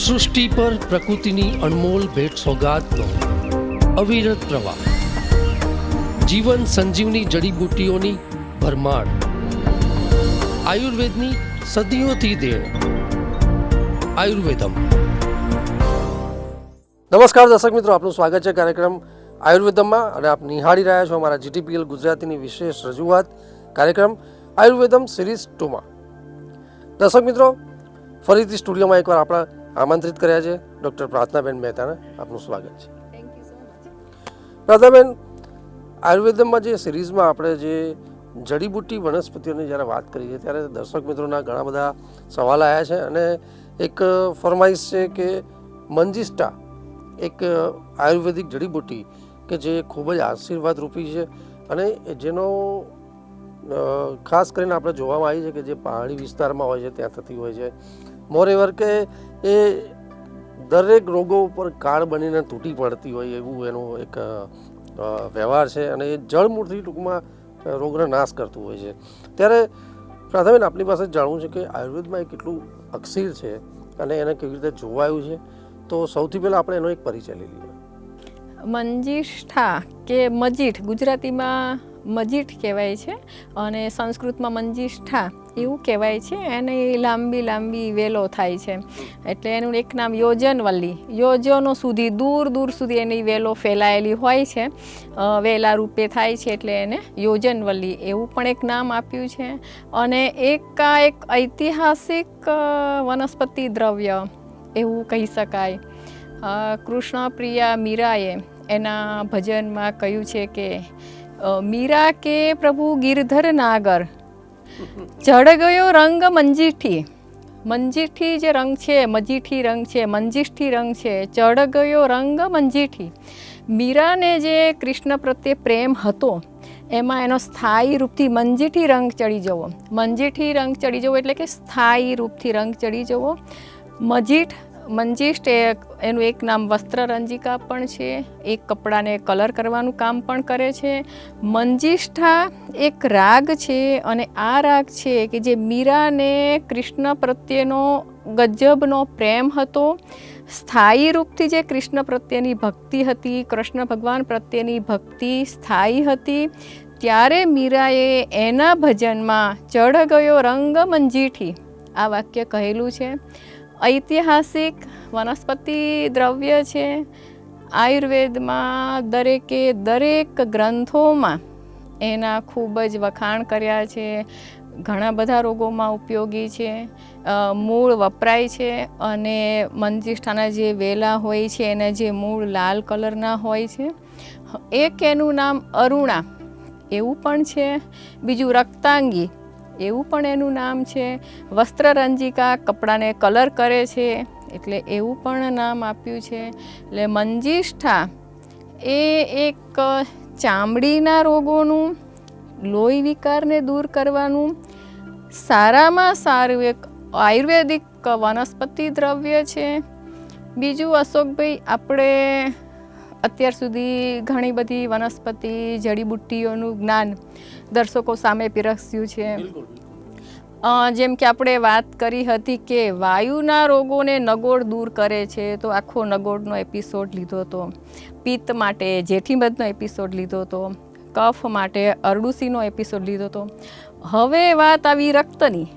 સૃષ્ટિ પર પ્રકૃતિની અણમોલ ભેટ સોગાદનો અવિરત પ્રવાહ, જીવન સંજીવની જડીબુટ્ટીઓની ભરમાર, આયુર્વેદની સદીઓથી દેણ. આયુર્વેદમ. નમસ્કાર દર્શક મિત્રો, આપનું સ્વાગત છે કાર્યક્રમ આયુર્વેદમમાં અને આપ નિહાળી રહ્યા છો અમારા જીટીપીએલ ગુજરાતીની વિશેષ રજૂઆત કાર્યક્રમ આયુર્વેદમ સિરીઝ 2માં. દર્શક મિત્રો, ફરીથી સ્ટુડિયોમાં એકવાર આપણા આમંત્રિત કર્યા છે ડૉક્ટર પ્રાર્થનાબેન મહેતાને. આપનું સ્વાગત છે. પ્રાર્થનાબેન, આયુર્વેદમમાં જે સિરીઝમાં આપણે જે જડીબુટ્ટી વનસ્પતિઓની જ્યારે વાત કરી છે ત્યારે દર્શક મિત્રોના ઘણા બધા સવાલ આવ્યા છે અને એક ફરમાઈશ છે કે મંજિષ્ટા એક આયુર્વેદિક જડીબુટ્ટી કે જે ખૂબ જ આશીર્વાદરૂપી છે અને જેનો ખાસ કરીને આપણે જોવામાં આવી છે કે જે પહાડી વિસ્તારમાં હોય છે ત્યાં થતી હોય છે. મોરેવર કે એ દરેક રોગો ઉપર કાળ બનીને તૂટી પડતી હોય એવું એનો એક વ્યવહાર છે અને એ જળમૂળથી ટૂંકમાં રોગનો નાશ કરતું હોય છે. ત્યારે પ્રાથમિક આપણી પાસે જાણવું છે કે આયુર્વેદમાં એ કેટલું અક્ષીર છે અને એને કેવી રીતે જોવાયું છે, તો સૌથી પહેલાં આપણે એનો એક પરિચય લઈ લઈએ. મંજિષ્ઠા કે મજીઠ ગુજરાતીમાં મજીઠ કહેવાય છે અને સંસ્કૃતમાં મંજિષ્ઠા એવું કહેવાય છે. એને લાંબી વેલો થાય છે એટલે એનું એક નામ યોજનવલ્લી, યોજનો સુધી દૂર સુધી એની વેલો ફેલાયેલી હોય છે, વેલા રૂપે થાય છે એટલે એને યોજનવલ્લી એવું પણ એક નામ આપ્યું છે. અને એક ઐતિહાસિક વનસ્પતિ દ્રવ્ય એવું કહી શકાય. કૃષ્ણપ્રિયા મીરાએ એના ભજનમાં કહ્યું છે કે મીરા કે પ્રભુ ગિરધર નાગર ચઢ ગયો રંગ મંજીઠી. મંજીઠી જે રંગ છે, મજીઠી રંગ છે, મંજીષ્ઠી રંગ છે, ચઢ ગયો રંગ મંજીઠી. મીરાને જે કૃષ્ણ પ્રત્યે પ્રેમ હતો એમાં એનો સ્થાયી રૂપથી મંજીઠી રંગ ચડી જવો. મંજીઠી રંગ ચડી જવો એટલે કે સ્થાયી રૂપથી રંગ ચડી જવો. મંજીષ્ઠ એનું એક નામ વસ્ત્રરંજિકા પણ છે, એક કપડાને કલર કરવાનું કામ પણ કરે છે. મંજિષ્ઠા એક રાગ છે અને આ રાગ છે કે જે મીરાને કૃષ્ણ પ્રત્યેનો ગજબનો પ્રેમ હતો, સ્થાયી રૂપથી જે કૃષ્ણ પ્રત્યેની ભક્તિ હતી, કૃષ્ણ ભગવાન પ્રત્યેની ભક્તિ સ્થાયી હતી, ત્યારે મીરાએ એના ભજનમાં ચઢ ગયો રંગ મંજીઠી આ વાક્ય કહેલું છે. ઐતિહાસિક વનસ્પતિ દ્રવ્ય છે. આયુર્વેદમાં દરેક ગ્રંથોમાં એના ખૂબ જ વખાણ કર્યા છે. ઘણા બધા રોગોમાં ઉપયોગી છે. મૂળ વપરાય છે અને મંજિષ્ઠાના જે વેલા હોય છે એના જે મૂળ લાલ કલરના હોય છે. એક એનું નામ અરુણા એવું પણ છે, બીજું રક્તાંગી એવું પણ એનું નામ છે. વસ્ત્રરંજિકા કપડાને કલર કરે છે એટલે એવું પણ નામ આપ્યું છે. એટલે મંજિષ્ઠા એ એક ચામડીના રોગોનું, લોહી વિકારને દૂર કરવાનું સારામાં સારું એક આયુર્વેદિક વનસ્પતિ દ્રવ્ય છે. બીજું અશોકભાઈ, આપણે અત્યાર સુધી ઘણી બધી વનસ્પતિ જડીબુટ્ટીઓનું જ્ઞાન દર્શકો સામે પીરસ્યું છે. જેમ કે આપણે વાત કરી હતી કે વાયુના રોગોને નગોળ દૂર કરે છે તો આખો નગોળનો એપિસોડ લીધો હતો. પિત્ત માટે જેઠીમધનો એપિસોડ લીધો હતો. કફ માટે અરડુસીનો એપિસોડ લીધો હતો. હવે વાત આવી રક્તની,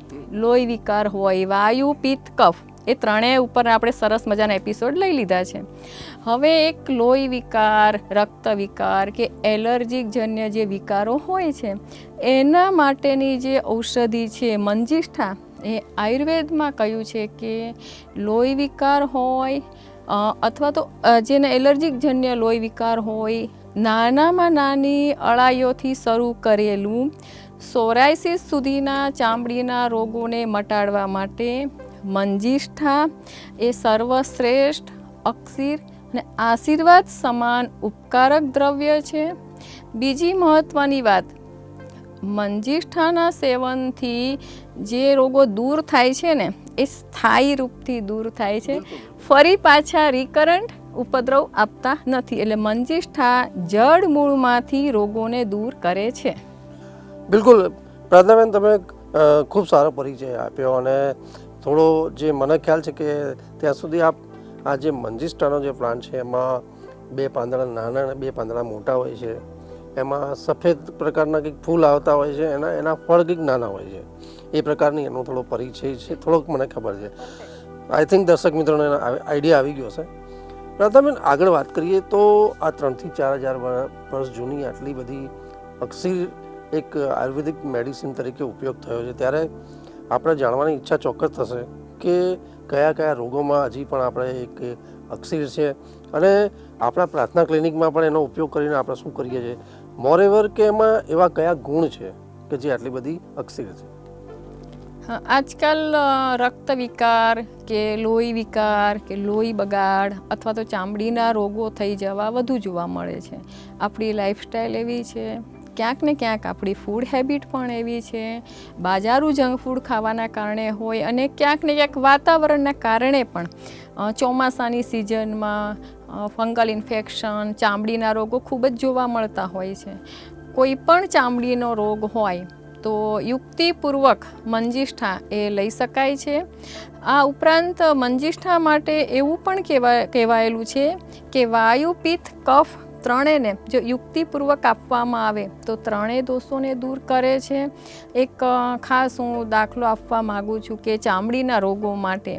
લોહી વિકાર હોય, વાયુ, પિત્ત, કફ એ ત્રણેય ઉપર આપણે સરસ મજાના એપિસોડ લઈ લીધા છે. હવે એક લોહી વિકાર, રક્ત વિકાર કે એલર્જીક જન્ય જે વિકારો હોય છે એના માટેની જે ઔષધિ છે મંજિષ્ઠા, એ આયુર્વેદમાં કહ્યું છે કે લોહી વિકાર હોય અથવા તો જેને એલર્જીક જન્ય લોહી વિકાર હોય, નાનામાં નાની અળાઈઓથી શરૂ કરેલું સોરાયસિસ સુધીના ચામડીના રોગોને મટાડવા માટે મંજિષ્ઠા એ સર્વશ્રેષ્ઠ, અક્ષીર અને આશીર્વાદ સમાન ઉપકારક દ્રવ્ય છે. બીજી મહત્ત્વની વાત, મંજિષ્ઠાના સેવનથી જે રોગો દૂર થાય છે ને એ સ્થાયી રૂપથી દૂર થાય છે, ફરી પાછા રિકરન્ટ ઉપદ્રવ આપતા નથી. એટલે મંજિષ્ઠા જડ મૂળમાંથી રોગોને દૂર કરે છે. બિલકુલ પ્રાર્થનાબેન, તમે ખૂબ સારો પરિચય આપ્યો અને થોડો જે મને ખ્યાલ છે કે ત્યાં સુધી આ જે મંજીષ્ટાનો જે પ્લાન્ટ છે એમાં 2 પાંદડા નાના અને 2 પાંદડા મોટા હોય છે, એમાં સફેદ પ્રકારના કંઈક ફૂલ આવતા હોય છે, એના ફળ કંઈક નાના હોય છે, એ પ્રકારની એનો થોડો પરિચય છે, થોડોક મને ખબર છે. આઈ થિંક દર્શક મિત્રોને આઈડિયા આવી ગયો છે. રાધાબેન, આગળ વાત કરીએ તો આ 3 થી 4 હજાર વર્ષ જૂની આટલી બધી અક્સિર એક આયુર્વેદિક મેડિસિન તરીકે ઉપયોગ થયો છે, ત્યારે આપણે જાણવાની ઈચ્છા ચોક્કસ થશે કે કયા કયા રોગોમાં હજી પણ આપણે એક અક્સિર છે અને આપણા પ્રાર્થના ક્લિનિકમાં પણ એનો ઉપયોગ કરીને આપણે શું કરીએ છીએ, મોરેવર કે એમાં એવા કયા ગુણ છે કે જે આટલી બધી અક્સિર છે. આજકાલ રક્ત વિકાર કે લોહી વિકાર કે લોહી બગાડ અથવા તો ચામડીના રોગો થઈ જવા વધુ જોવા મળે છે. આપણી લાઈફસ્ટાઈલ એવી છે, ક્યાંક ને ક્યાંક આપણી ફૂડ હેબિટ પણ એવી છે, બાજારું જંક ફૂડ ખાવાના કારણે હોય અને ક્યાંક ને ક્યાંક વાતાવરણના કારણે પણ ચોમાસાની સિઝનમાં ફંગલ ઇન્ફેક્શન, ચામડીના રોગો ખૂબ જ જોવા મળતા હોય છે. કોઈ પણ ચામડીનો રોગ હોય તો યુક્તિપૂર્વક મંજીષ્ઠા એ લઈ શકાય છે. આ ઉપરાંત મંજીષ્ઠા માટે એવું પણ કહેવાયેલું છે કે વાયુ, પિત્ત, કફ ત્રણેયને જો યુક્તિપૂર્વક આપવામાં આવે તો ત્રણેય દોષોને દૂર કરે છે. એક ખાસ હું દાખલો આપવા માગું છું કે ચામડીના રોગો માટે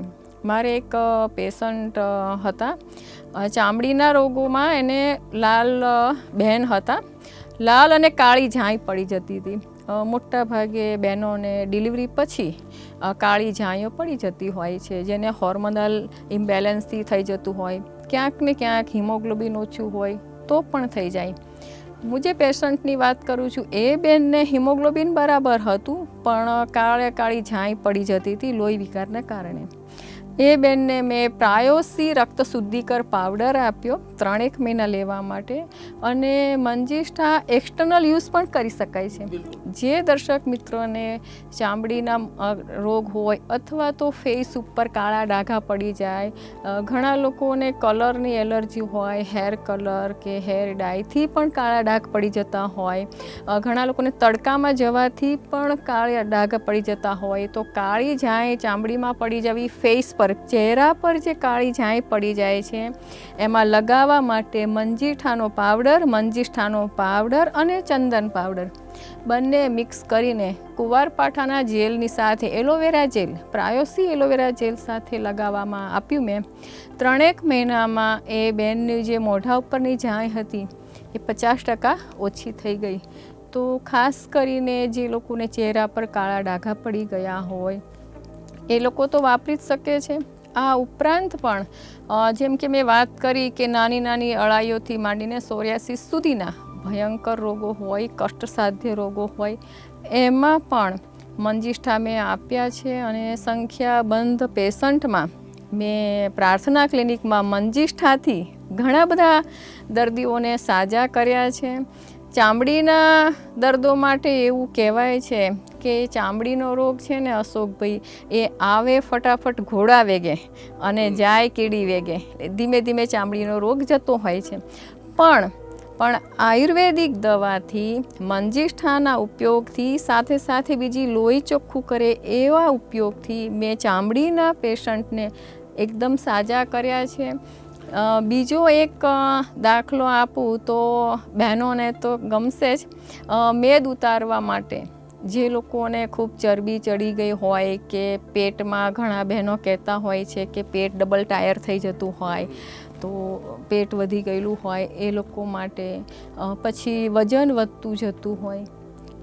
મારે એક પેશન્ટ હતા, ચામડીના રોગોમાં એને લાલ બહેન હતા, લાલ અને કાળી ઝાંય પડી જતી હતી. મોટા ભાગે બહેનોને ડિલિવરી પછી કાળી ઝાંયો પડી જતી હોય છે, જેને હોર્મોનલ ઇમ્બેલેન્સથી થઈ જતું હોય, ક્યાંક ને ક્યાંક હિમોગ્લોબિન ઓછું હોય તો પણ થઈ જાય. હું જે પેશન્ટની વાત કરું છું એ બેનને હિમોગ્લોબિન બરાબર હતું પણ કાળી ઝાંય પડી જતી હતી લોહી વિકારના કારણે. એ બેનને મેં પ્રાયોસી રક્ત શુદ્ધિકર પાવડર આપ્યો 3 મહિના લેવા માટે અને મંજીષ્ઠા એક્સટર્નલ યુઝ પણ કરી શકાય છે. જે દર્શક મિત્રોને ચામડીના રોગ હોય અથવા તો ફેસ ઉપર કાળા ડાઘા પડી જાય, ઘણા લોકોને કલરની એલર્જી હોય, હેર કલર કે હેર ડાયથી પણ કાળા ડાઘ પડી જતા હોય, ઘણા લોકોને તડકામાં જવાથી પણ કાળા ડાઘ પડી જતા હોય, તો કાળી ઝાંય ચામડીમાં પડી જવી, ફેસ પર ચહેરા પર જે કાળી ઝાંય પડી જાય છે એમાં લગાવવા માટે મંજીષ્ઠાનો પાવડર અને ચંદન પાવડર બંને મિક્સ કરીને કુંવારપાઠાના જેલની સાથે એલોવેરા જેલ, પ્રાયોસી એલોવેરા જેલ સાથે લગાવવામાં આપ્યું મેં. 3 મહિનામાં એ બેનની જે મોઢા ઉપરની ઝાંય હતી એ 50% ઓછી થઈ ગઈ. તો ખાસ કરીને જે લોકોને ચહેરા પર કાળા ડાઘા પડી ગયા હોય એ લોકો તો વાપરી જ શકે છે. આ ઉપરાંત પણ જેમ કે મેં વાત કરી કે નાની નાની અળાઈઓથી માંડીને સોરિયાસિસ સુધીના ભયંકર રોગો હોય, કષ્ટસાધ્ય રોગો હોય, એમાં પણ મંજીષ્ઠા મેં આપ્યા છે અને સંખ્યાબંધ પેશન્ટમાં મેં પ્રાર્થના ક્લિનિકમાં મંજીષ્ઠાથી ઘણા બધા દર્દીઓને સાજા કર્યા છે. ચામડીના દર્દો માટે એવું કહેવાય છે કે ચામડીનો રોગ છે ને અશોકભાઈ, એ આવે ફટાફટ ઘોડા વેગે અને જાય કીડી વેગે, ધીમે ધીમે ચામડીનો રોગ જતો હોય છે. પણ આયુર્વેદિક દવાથી, મંજીષ્ઠાના ઉપયોગથી, સાથે સાથે બીજી લોહી ચોખ્ખું કરે એવા ઉપયોગથી મેં ચામડીના પેશન્ટને એકદમ સાજા કર્યા છે. બીજો એક દાખલો આપું તો બહેનોને તો ગમશે જ, મેદ ઉતારવા માટે જે લોકોને ખૂબ ચરબી ચડી ગઈ હોય કે પેટમાં, ઘણા બહેનો કહેતા હોય છે કે પેટ ડબલ ટાયર થઈ જતું હોય, તો પેટ વધી ગયેલું હોય એ લોકો માટે, પછી વજન વધતું જતું હોય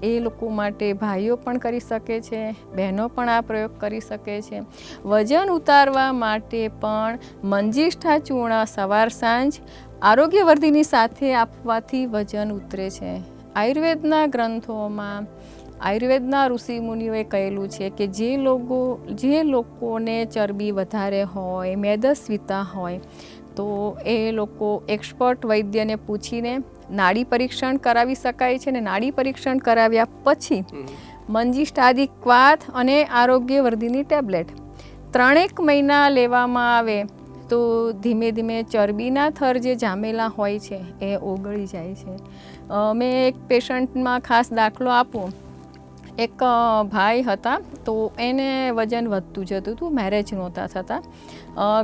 એ લોકો માટે ભાઈઓ પણ કરી શકે છે, બહેનો પણ આ પ્રયોગ કરી શકે છે. વજન ઉતારવા માટે પણ મંજીષ્ઠા ચૂર્ણ સવાર સાંજ આરોગ્યવર્ધિની સાથે આપવાથી વજન ઉતરે છે. આયુર્વેદના ગ્રંથોમાં આયુર્વેદના ઋષિમુનિઓએ કહેલું છે કે જે લોકોને ચરબી વધારે હોય, મેદસ્વીતા હોય, તો એ લોકો એક્સપર્ટ વૈદ્યને પૂછીને નાડી પરીક્ષણ કરાવી શકાય છે. અને નાડી પરીક્ષણ કરાવ્યા પછી મંજીષ્ઠાદિક ક્વાથ અને આરોગ્યવર્ધિની ટેબ્લેટ 3 મહિના લેવામાં આવે તો ધીમે ધીમે ચરબીના થર જે જામેલા હોય છે એ ઓગળી જાય છે. મેં એક પેશન્ટમાં ખાસ દાખલો આપું, એક ભાઈ હતા, તો એને વજન વધતું જતું હતું, મેરેજ નહોતા થતા,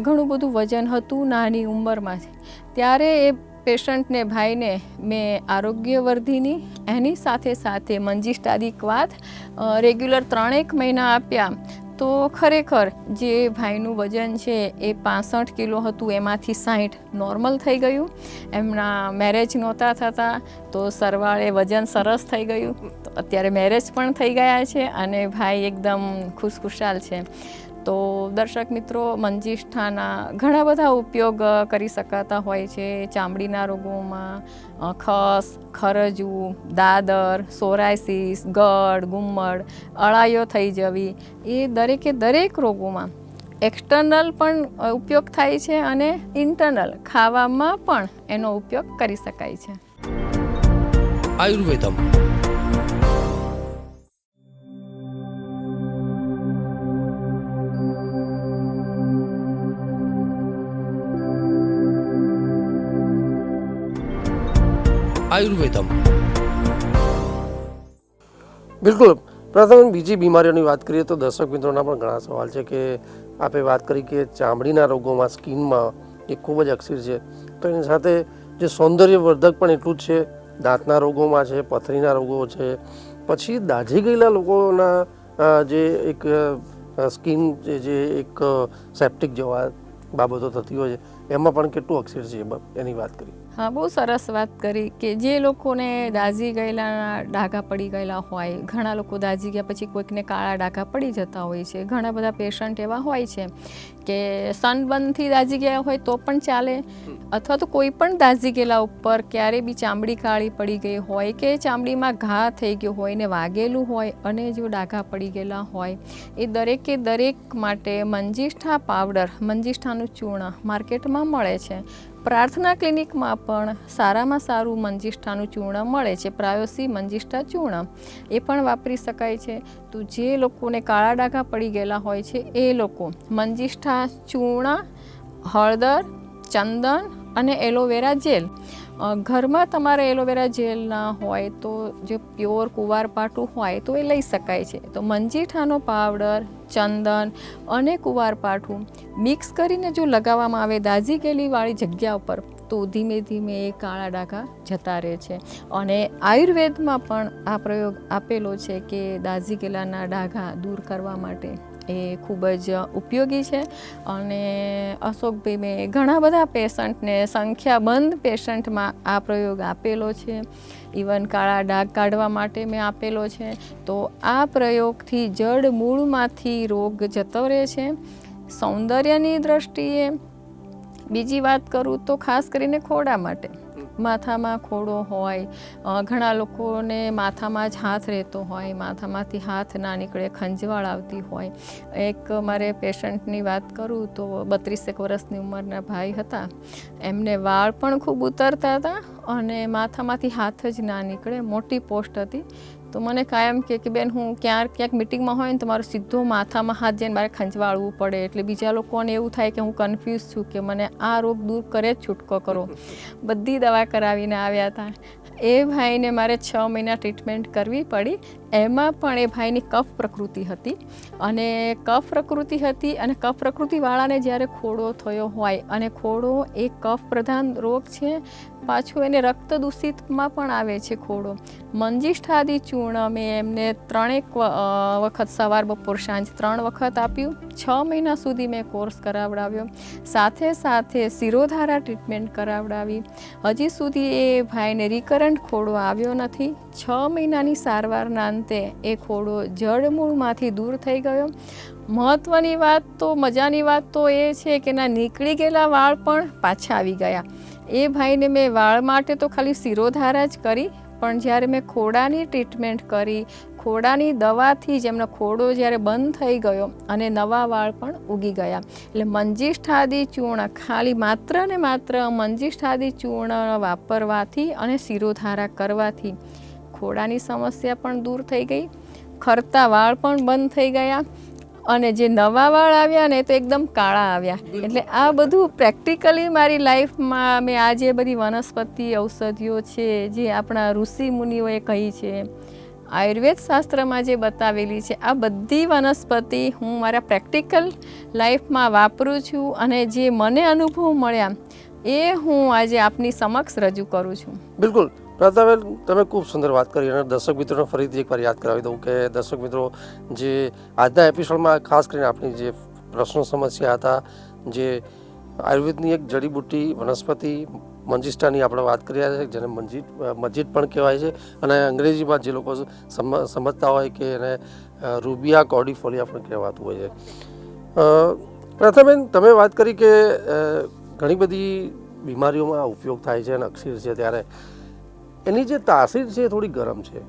ઘણું બધું વજન હતું નાની ઉંમરમાં. ત્યારે એ પેશન્ટને ભાઈને મેં આરોગ્યવર્ધિની એની સાથે સાથે મંજીષ્ટાદિક વાત રેગ્યુલર 3 મહિના આપ્યા. તો ખરેખર જે ભાઈનું વજન છે એ 65 કિલો હતું, એમાંથી 60 નોર્મલ થઈ ગયું. એમના મેરેજ નહોતા થતા, તો સરવાળે વજન સરસ થઈ ગયું. તો અત્યારે મેરેજ પણ થઈ ગયા છે અને ભાઈ એકદમ ખુશખુશાલ છે. તો દર્શક મિત્રો, મંજીષ્ઠાના ઘણા બધા ઉપયોગ કરી શકાતા હોય છે ચામડીના રોગોમાં. ખસ, ખરજવું, દાદર, સોરાયસિસ, ગળ, ગુમ્મડ, અળાઈઓ થઈ જવી, એ દરેક રોગોમાં એક્સટર્નલ પણ ઉપયોગ થાય છે અને ઇન્ટરનલ ખાવામાં પણ એનો ઉપયોગ કરી શકાય છે. આયુર્વેદમ આયુર્વેદમ બિલકુલ. પ્રથમ બીજી બીમારીઓની વાત કરીએ તો દર્શક મિત્રોના પણ ઘણા સવાલ છે કે આપે વાત કરી કે ચામડીના રોગોમાં, સ્કિનમાં એ ખૂબ જ અક્ષીર છે, તો એની સાથે જે સૌંદર્યવર્ધક પણ એટલું જ છે. દાંતના રોગોમાં છે, પથરીના રોગો છે, પછી દાઝી ગયેલા લોકોના જે એક સ્કિન જે એક સેપ્ટિક જેવા બાબતો થતી હોય છે, એમાં પણ કેટલું અક્ષીર છે એની વાત કરી. હા, બહુ સરસ વાત કરી કે જે લોકોને દાઝી ગયેલા ડાઘા પડી ગયેલા હોય, ઘણા લોકો દાઝી ગયા પછી કોઈકને કાળા ડાઘા પડી જતા હોય છે. ઘણા બધા પેશન્ટ એવા હોય છે કે સનબર્નથી દાઝી ગયા હોય તો પણ ચાલે, અથવા તો કોઈ પણ દાઝી ગયેલા ઉપર ક્યારે બી ચામડી કાળી પડી ગઈ હોય કે ચામડીમાં ઘા થઈ ગયો હોય ને વાગેલું હોય અને જો ડાઘા પડી ગયેલા હોય, એ દરેક માટે મંજીષ્ઠા પાવડર, મંજીષ્ઠાનું ચૂર્ણ માર્કેટમાં મળે છે. પ્રાર્થના ક્લિનિકમાં પણ સારામાં સારું મંજીષ્ઠાનું ચૂર્ણ મળે છે, પ્રાયોસી મંજીષ્ઠા ચૂર્ણ, એ પણ વાપરી શકાય છે. તો જે લોકોને કાળા ડાઘા પડી ગયેલા હોય છે એ લોકો મંજીષ્ઠા ચૂર્ણ, હળદર, ચંદન અને એલોવેરા જેલ, ઘરમાં તમારે એલોવેરા જેલ ના હોય તો જે પ્યોર કુવારપાઠું હોય તો એ લઈ શકાય છે. તો મંજીઠાનો પાવડર, ચંદન અને કુવારપાઠું મિક્સ કરીને જો લગાવવામાં આવે દાઝી ગયેલી વાળી જગ્યા ઉપર, તો ધીમે ધીમે એ કાળા ડાઘા જતા રહે છે. અને આયુર્વેદમાં પણ આ પ્રયોગ આપેલો છે કે દાઝી ગયેલાના ડાઘા દૂર કરવા માટે એ ખૂબ જ ઉપયોગી છે. અને અશોકભાઈ, મેં ઘણા બધા પેશન્ટને, સંખ્યાબંધ પેશન્ટમાં આ પ્રયોગ આપેલો છે. ઇવન કાળા ડાઘ કાઢવા માટે મેં આપેલો છે. તો આ પ્રયોગથી જડ મૂળમાંથી રોગ જતો રહે છે. સૌંદર્યની દ્રષ્ટિએ બીજી વાત કરું તો ખાસ કરીને ખોડા માટે, માથામાં ખોડો હોય, ઘણા લોકોને માથામાં જ હાથ રહેતો હોય, માથામાંથી હાથ ના નીકળે, ખંજવાળ આવતી હોય. એક મારે પેશન્ટની વાત કરું તો 32 વર્ષની ઉંમરના ભાઈ હતા, એમને વાળ પણ ખૂબ ઉતરતા હતા અને માથામાંથી હાથ જ ના નીકળે, મોટી પોસ્ટ હતી. તો મને કાયમ કે બેન, હું ક્યાંક મિટિંગમાં હોય ને તો મારો સીધો માથામાં હાથ જઈને મારે ખંજવાળવું પડે, એટલે બીજા લોકોને એવું થાય કે હું કન્ફ્યુઝ છું કે મને આ રોગ દૂર કરે જ છૂટકો કરો. બધી દવા કરાવીને આવ્યા હતા. એ ભાઈને મારે 6 મહિના ટ્રીટમેન્ટ કરવી પડી. એમાં પણ એ ભાઈની કફ પ્રકૃતિ હતી અને કફ પ્રકૃતિવાળાને જ્યારે ખોડો થયો હોય, અને ખોડો એ કફ પ્રધાન રોગ છે, પાછું એને રક્ત દૂષિતમાં પણ આવે છે ખોડો. મંજીષ્ઠાદિ ચૂર્ણ મેં એમને 3 વખત સવાર, બપોર, સાંજ 3 વખત આપ્યું. 6 મહિના સુધી મેં કોર્સ કરાવડાવ્યો. સાથે સાથે શિરોધારા ટ્રીટમેન્ટ કરાવડાવી. હજી સુધી એ ભાઈને રિકરન્ટ ખોડો આવ્યો નથી. 6 મહિનાની સારવારના અંતે એ ખોડો જડમૂળમાંથી દૂર થઈ ગયો. મહત્ત્વની વાત તો, મજાની વાત તો એ છે કે ના નીકળી ગયેલા વાળ પણ પાછા આવી ગયા. એ ભાઈને મેં વાળ માટે તો ખાલી શિરોધારા જ કરી, પણ જ્યારે મેં ખોડાની ટ્રીટમેન્ટ કરી, ખોડાની દવાથી જ એમનો ખોડો જ્યારે બંધ થઈ ગયો અને નવા વાળ પણ ઉગી ગયા. એટલે મંજીષ્ઠાદિ ચૂર્ણ, ખાલી માત્ર ને માત્ર મંજીષ્ઠાદિ ચૂર્ણ વાપરવાથી અને શિરોધારા કરવાથી ખોડાની સમસ્યા પણ દૂર થઈ ગઈ, ખરતા વાળ પણ બંધ થઈ ગયા અને જે નવા વાળ આવ્યા ને તો એકદમ કાળા આવ્યા. એટલે આ બધું પ્રેક્ટિકલી મારી લાઈફમાં મેં આ જે બધી વનસ્પતિ ઔષધિઓ છે જે આપણા ઋષિ મુનિઓએ કહી છે, આયુર્વેદ શાસ્ત્રમાં જે બતાવેલી છે આ બધી વનસ્પતિ હું મારા પ્રેક્ટિકલ લાઈફમાં વાપરું છું અને જે મને અનુભવ મળ્યા એ હું આજે આપની સમક્ષ રજૂ કરું છું. બિલકુલ પ્રાર્થનાબેન, તમે ખૂબ સુંદર વાત કરી અને દર્શક મિત્રોને ફરીથી એકવાર યાદ કરાવી દઉં કે દર્શક મિત્રો જે આજના એપિસોડમાં ખાસ કરીને આપણી જે પ્રશ્નો સમસ્યા હતા, જે આયુર્વેદની એક જડીબુટ્ટી વનસ્પતિ મંજિષ્ટાની આપણે વાત કરી રહ્યા છે, જેને મજીટ પણ કહેવાય છે અને અંગ્રેજીમાં જે લોકો સમજતા હોય કે એને રૂબિયા કોર્ડિફોલિયા પણ કહેવાતું હોય છે. પ્રથાબેન, તમે વાત કરી કે ઘણી બધી બીમારીઓમાં આ ઉપયોગ થાય છે અને અક્ષીર છે, ત્યારે એની જે તાસીર છે એ થોડી ગરમ છે.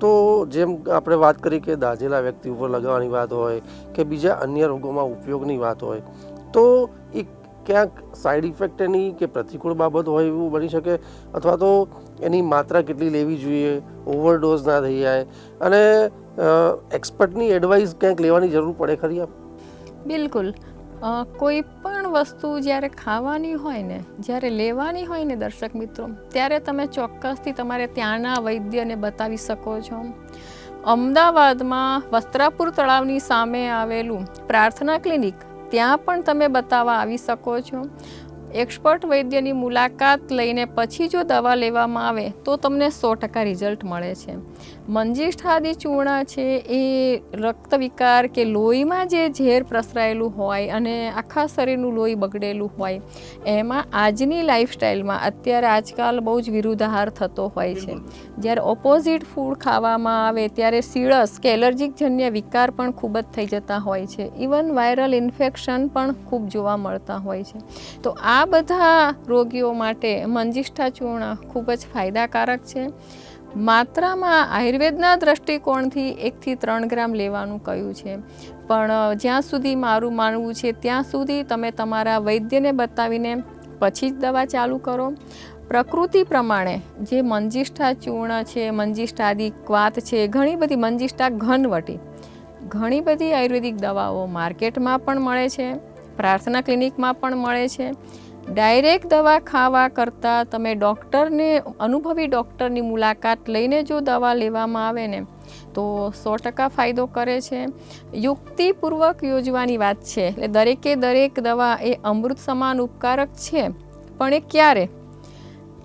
તો જેમ આપણે વાત કરી કે દાઝેલા વ્યક્તિ ઉપર લગાવવાની વાત હોય કે બીજા અન્ય રોગોમાં ઉપયોગની વાત હોય, તો એ ક્યાંક સાઈડ ઇફેક્ટ એની કે પ્રતિકૂળ બાબત હોય એવું બની શકે, અથવા તો એની માત્રા કેટલી લેવી જોઈએ, ઓવરડોઝ ના થઈ જાય, અને એક્સપર્ટની એડવાઇસ ક્યાંક લેવાની જરૂર પડે ખરી? બિલકુલ. કોઈ પણ વસ્તુ જ્યારે ખાવાની હોય ને, જ્યારે લેવાની હોય ને દર્શક મિત્રો, ત્યારે તમે ચોક્કસથી તમારે ત્યાંના વૈદ્યને બતાવી શકો છો. અમદાવાદમાં વસ્ત્રાપુર તળાવની સામે આવેલું પ્રાર્થના ક્લિનિક, ત્યાં પણ તમે બતાવવા આવી શકો છો. એક્સપર્ટ વૈદ્યની મુલાકાત લઈને પછી જો દવા લેવામાં આવે તો તમને 100% રિઝલ્ટ મળે છે. મંજિષ્ઠાદી ચૂર્ણ છે એ રક્ત વિકાર કે લોહીમાં જે ઝેર પ્રસરાયેલું હોય અને આખા શરીરનું લોહી બગડેલું હોય, એમાં આજની લાઈફસ્ટાઈલમાં અત્યારે આજકાલ બહુ જ વિરુદ્ધાહાર થતો હોય છે. જ્યારે ઓપોઝિટ ફૂડ ખાવામાં આવે ત્યારે સીળસ કે એલર્જીક જન્ય વિકાર પણ ખૂબ જ થઈ જતા હોય છે. ઇવન વાયરલ ઇન્ફેક્શન પણ ખૂબ જોવા મળતા હોય છે. તો આ બધા રોગીઓ માટે મંજિષ્ઠા ચૂર્ણ ખૂબ જ ફાયદાકારક છે. માત્રામાં આયુર્વેદના દૃષ્ટિકોણથી 1 થી 3 ગ્રામ લેવાનું કહ્યું છે, પણ જ્યાં સુધી મારું માનવું છે ત્યાં સુધી તમે તમારા વૈદ્યને બતાવીને પછી જ દવા ચાલુ કરો. પ્રકૃતિ પ્રમાણે જે મંજિષ્ઠા ચૂર્ણ છે, મંજિષ્ઠાદી ક્વાત છે, ઘણી બધી મંજિષ્ઠા ઘનવટી, ઘણી બધી આયુર્વેદિક દવાઓ માર્કેટમાં પણ મળે છે, પ્રાર્થના ક્લિનિકમાં પણ મળે છે. ડાયરેક્ટ દવા ખાવા કરતાં તમે ડૉક્ટરને, અનુભવી ડૉક્ટરની મુલાકાત લઈને જો દવા લેવામાં આવે ને તો 100% ફાયદો કરે છે. યુક્તિપૂર્વક યોજવાની વાત છે, એટલે દરેક દવા એ અમૃત સમાન ઉપકારક છે, પણ એ ક્યારે?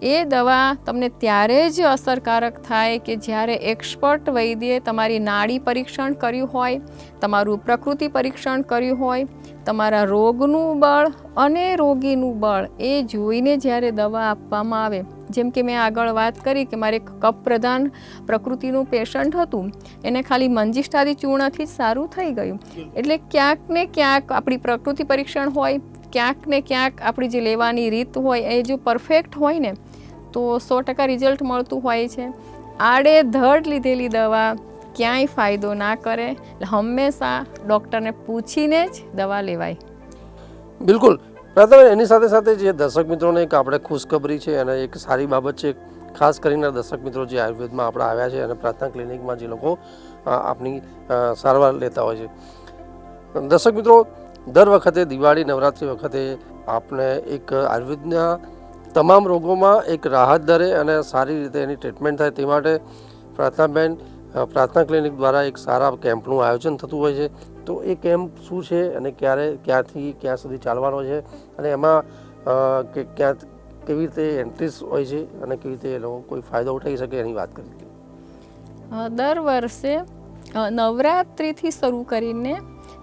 એ દવા તમને ત્યારે જ અસરકારક થાય કે જ્યારે એક્સપર્ટ વૈદ્યે તમારી નાડી પરીક્ષણ કર્યું હોય, તમારું પ્રકૃતિ પરીક્ષણ કર્યું હોય, તમારા રોગનું બળ અને રોગીનું બળ એ જોઈને જ્યારે દવા આપવામાં આવે. જેમ કે મેં આગળ વાત કરી કે મારે એક કફ પ્રધાન પ્રકૃતિનું પેશન્ટ હતું, એને ખાલી મંજિષ્ઠાદી ચૂર્ણથી જ સારું થઈ ગયું. એટલે ક્યાંક ને ક્યાંક આપણી પ્રકૃતિ પરીક્ષણ હોય, ક્યાંક ને ક્યાંક આપણી જે લેવાની રીત હોય એ જો પરફેક્ટ હોય ને તો 100% રિઝલ્ટ મળતું હોય છે. આડેધડ લીધેલી દવા ક્યાંય ફાયદો ના કરે, એટલે હંમેશા ડૉક્ટરને પૂછીને જ દવા લેવાય. બિલકુલ. એની સાથે સાથે જે દર્શક મિત્રોને એક આપણે ખુશખબરી છે અને એક સારી બાબત છે, ખાસ કરીને દર્શક મિત્રો જે આયુર્વેદમાં આપણે આવ્યા છે અને પ્રાર્થના ક્લિનિકમાં જે લોકો આપની સારવાર લેતા હોય છે. દર્શક મિત્રો, દર વખતે દિવાળી નવરાત્રિ વખતે આપણે એક આયુર્વેદના તમામ રોગોમાં એક રાહત દરે અને સારી રીતે એની ટ્રીટમેન્ટ થાય તે માટે પ્રાર્થના ક્લિનિક દ્વારા એક સારા કેમ્પનું આયોજન થતું હોય છે. તો એ કેમ્પ શું છે અને ક્યાંથી ક્યાં સુધી ચાલવાનો છે અને એમાં કેવી રીતે એન્ટ્રીસ હોય છે અને કેવી રીતે એ લોકો કોઈ ફાયદો ઉઠાવી શકે એની વાત કરી. દર વર્ષે નવરાત્રિથી શરૂ કરીને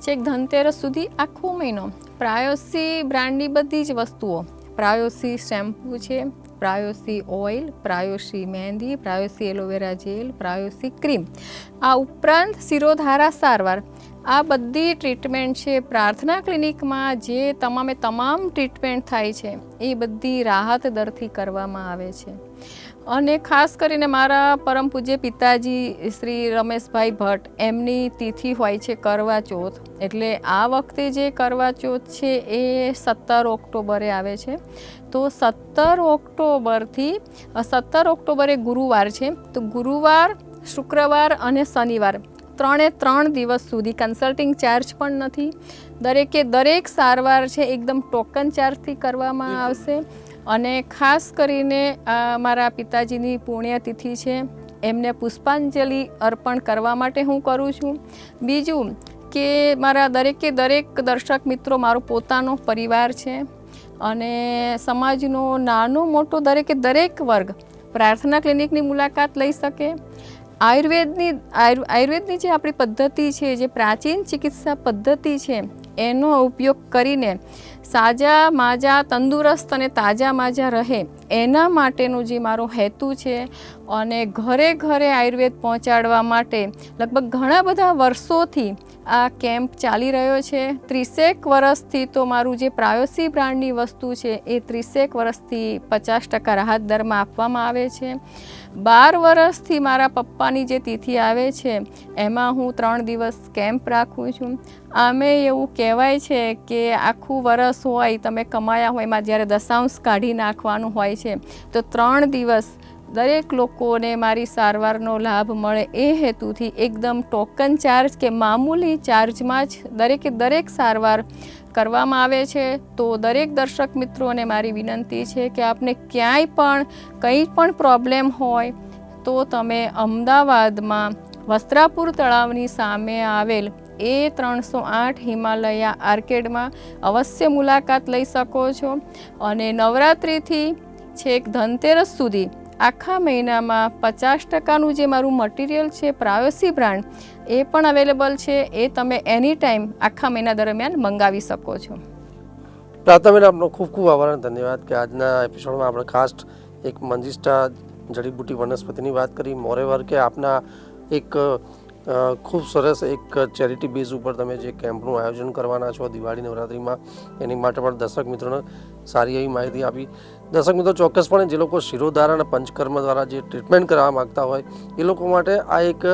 છેક ધનતેરસ સુધી આખો મહિનો પ્રાયોસી બ્રાન્ડની બધી જ વસ્તુઓ, પ્રાયોસી શેમ્પૂ છે, પ્રાયોસી ઓઇલ, પ્રાયોસી મહેંદી, પ્રાયોસી એલોવેરા જેલ, પ્રાયોસી ક્રીમ, આ ઉપરાંત શિરોધારા સારવાર, આ બધી ટ્રીટમેન્ટ છે પ્રાર્થના ક્લિનિકમાં જે તમામ ટ્રીટમેન્ટ થાય છે એ બધી રાહત દરથી કરવામાં આવે છે. અને ખાસ કરીને મારા પરમ પૂજ્ય પિતાજી શ્રી રમેશભાઈ ભટ્ટ, એમની તિથિ હોય છે કરવા ચોથ, એટલે આ વખતે જે કરવા ચોથ છે એ 17 ઓક્ટોબરે આવે છે. તો 17 ઓક્ટોબરે ગુરુવાર છે, તો ગુરુવાર, શુક્રવાર અને શનિવાર 3 દિવસ સુધી કન્સલ્ટિંગ ચાર્જ પણ નથી. દરેક સારવાર છે એકદમ ટોકન ચાર્જથી કરવામાં આવશે. અને ખાસ કરીને મારા પિતાજીની પુણ્યતિથિ છે, એમને પુષ્પાંજલિ અર્પણ કરવા માટે હું કરું છું. બીજું કે મારા દરેક દર્શક મિત્રો મારો પોતાનો પરિવાર છે અને સમાજનો નાનો મોટો દરેક વર્ગ પ્રાર્થના ક્લિનિકની મુલાકાત લઈ શકે. આયુર્વેદની જે આપણી પદ્ધતિ છે, જે પ્રાચીન ચિકિત્સા પદ્ધતિ છે, એનો ઉપયોગ કરીને સાજા માજા તંદુરસ્ત અને તાજા માજા રહે એના માટેનો જે મારો હેતુ છે. અને ઘરે આયુર્વેદ પહોંચાડવા માટે લગભગ ઘણા બધા વર્ષોથી આ કેમ્પ ચાલી રહ્યો છે. 30 વર્ષથી તો મારું જે પ્રાયોસી બ્રાન્ડની વસ્તુ છે એ 30 વર્ષથી 50% રાહત દરમાં આપવામાં આવે છે. 12 વર્ષથી મારા પપ્પાની જે તિથિ આવે છે એમાં હું 3 દિવસ કેમ્પ રાખું છું. આમે એવું કહેવાય છે કે આખું વરસ હોય તમે કમાયા હોય એમાં જ્યારે દશાંશ કાઢી નાખવાનું હોય છે તો 3 દિવસ દરેક લોકોને મારી સારવારનો લાભ મળે એ હેતુથી એકદમ ટોકન ચાર્જ કે મામૂલી ચાર્જમાં જ દરેક સારવાર કરવામાં આવે છે. તો દરેક દર્શક મિત્રોને મારી વિનંતી છે કે આપને ક્યાંય પણ કંઈ પણ પ્રોબ્લેમ હોય તો તમે અમદાવાદમાં વસ્ત્રાપુર તળાવની સામે આવેલ A308 હિમાલયા આર્કેડમાં અવશ્ય મુલાકાત લઈ શકો છો. અને નવરાત્રિથી છેક ધનતેરસ સુધી આખા મહિનામાં 50%નું જે મારું મટીરિયલ છે પ્રાયોસી બ્રાન્ડ એ પણ અવેલેબલ છે. એ તમે એની ટાઈમ આખા મહિના દરમિયાન મંગાવી શકો છો. પ્રાર્થનાબેન, આપનો ખૂબ ખૂબ આભાર અને ધન્યવાદ કે આજના એપિસોડમાં આપણે ખાસ એક મંજિષ્ઠા જડીબુટી વનસ્પતિની વાત કરી. મોરેવર કે આપના એક ખૂબ સરસ એક ચેરિટી બેઝ ઉપર તમે જે કેમ્પનું આયોજન કરવાના છો દિવાળી નવરાત્રિમાં, એની માટે પણ દર્શક મિત્રોને સારી એવી માહિતી આપી. દર્શક મિત્રો, ચોક્કસપણે જે લોકો શિરોધારા અને પંચકર્મ દ્વારા જે ટ્રીટમેન્ટ કરવા માગતા હોય એ લોકો માટે આ એક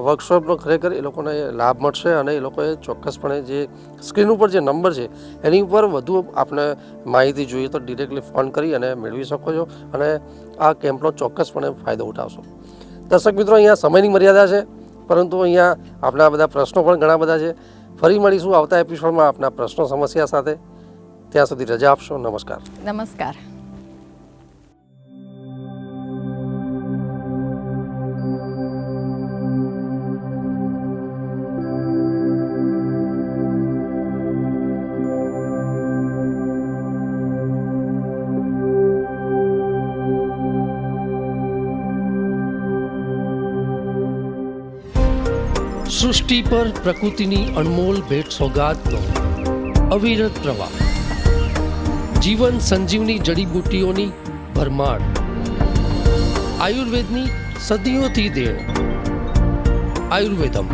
વર્કશોપનો ખરેખર એ લોકોને લાભ મળશે અને એ લોકોએ ચોક્કસપણે જે સ્ક્રીન ઉપર જે નંબર છે એની ઉપર વધુ આપણે માહિતી જોઈએ તો ડિરેક્ટલી ફોન કરી અને મેળવી શકો છો અને આ કેમ્પનો ચોક્કસપણે ફાયદો ઉઠાવશો. દર્શક મિત્રો, અહીંયા સમયની મર્યાદા છે, પરંતુ અહીંયા આપણા બધા પ્રશ્નો પણ ઘણા બધા છે. ફરી મળીશું આવતા એપિસોડમાં આપના પ્રશ્નો સમસ્યા સાથે. ત્યાં સુધી રજા આપશો. નમસ્કાર. નમસ્કાર. સૃષ્ટિ પર પ્રકૃતિની અનમોલ ભેટ સોગાદનો અવિરત પ્રવાહ, જીવન સંજીવની જડીબુટ્ટીઓની ભરમાર, આયુર્વેદની સદીઓથી દેણ. આયુર્વેદમ